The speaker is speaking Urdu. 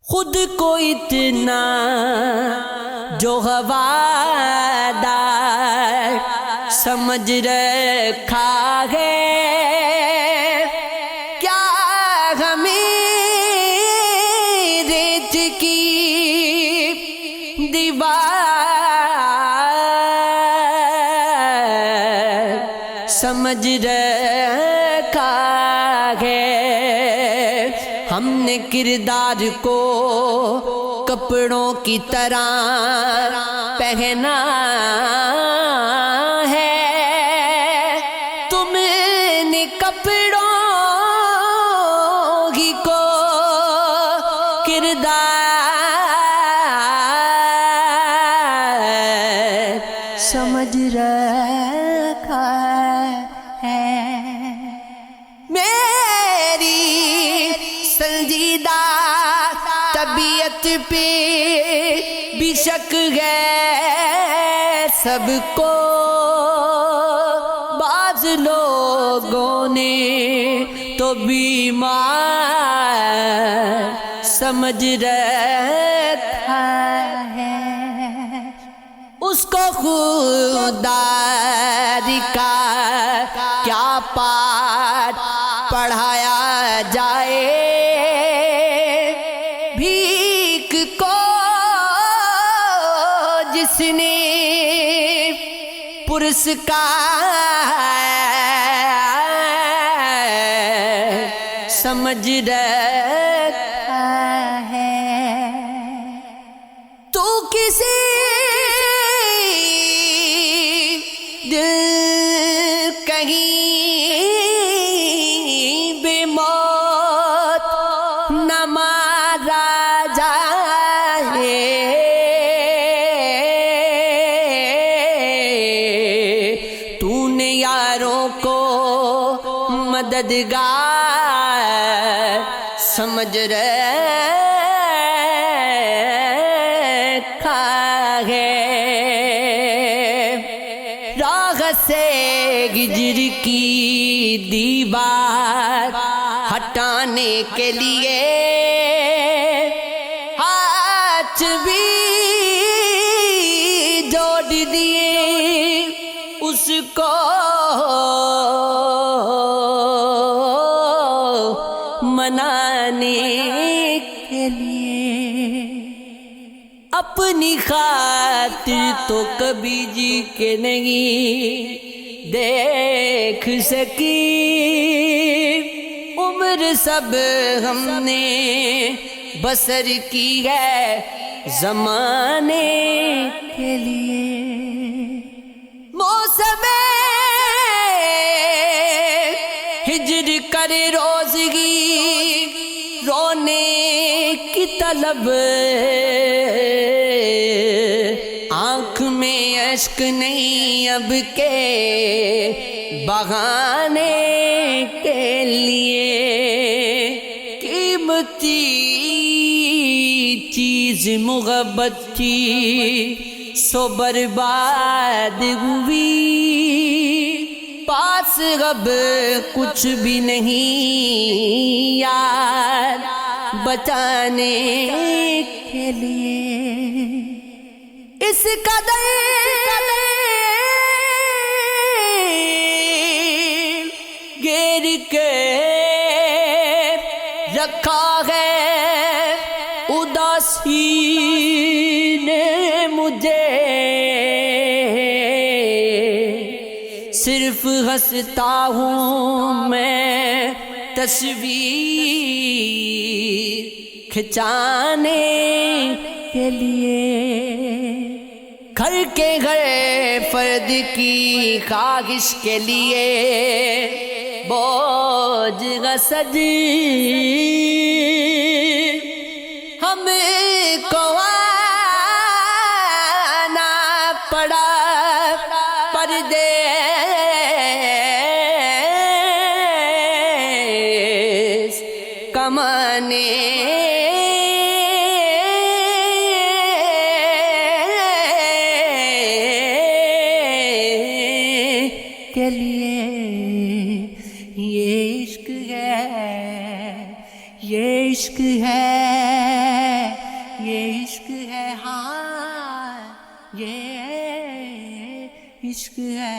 خود کو اتنا جو ہوادار سمجھ رکھا ہے، کیا ہمیں ریت کی دیوار سمجھ رکھا ہے۔ ہم نے کردار کو کپڑوں کی طرح پہنا ہے، تم نے کپڑوں ہی کو کردار سمجھ رکھا ہے۔ سنجیدہ طبیعت پہ بھی شک ہے سب کو، بعض لوگوں نے تو بیمار سمجھ رکھا ہے۔ اس کو خودداری کا کیا پاٹ پڑھایا جائے، بھیک کو جس نے پرسکار سمجھ رکھا ہے۔ تو کسی دل کہیں بے موت نہ مارا جائے، تو نے یاروں کو مددگار سمجھ رکھا ہے۔ راہ سے ہجر کی دیوار ہٹانے کے لیے ہاتھ بھی جوڑ دیے اس کو منانے کے لیے۔ اپنی خاطر تو کبھی جی کے نہیں دیکھ سکی، عمر سب ہم نے بسر کی ہے زمانے کے لیے۔ موسم ہجر کرے روزگی رونے کی طلب، آنکھ میں اشک نہیں اب کے بہانے کے لیے۔ قیمتی چیز محبت تھی سو برباد ہوئی، پاس اب کچھ بھی نہیں یار بچانے کے لیے۔ اس قدر گھیر کے رکھا ہے اداسی نے مجھے، صرف ہنستا ہوں میں تصویر کھنچانے کے لیے۔ گھر کے گھر فرد کی خواہش کے لیے بوجھ غصب ہم کو آنا پڑا پردیس کمانے کے لیے۔ یہ عشق ہے، یہ عشق ہے۔ عشق ہے ہاں یہ عشق ہے.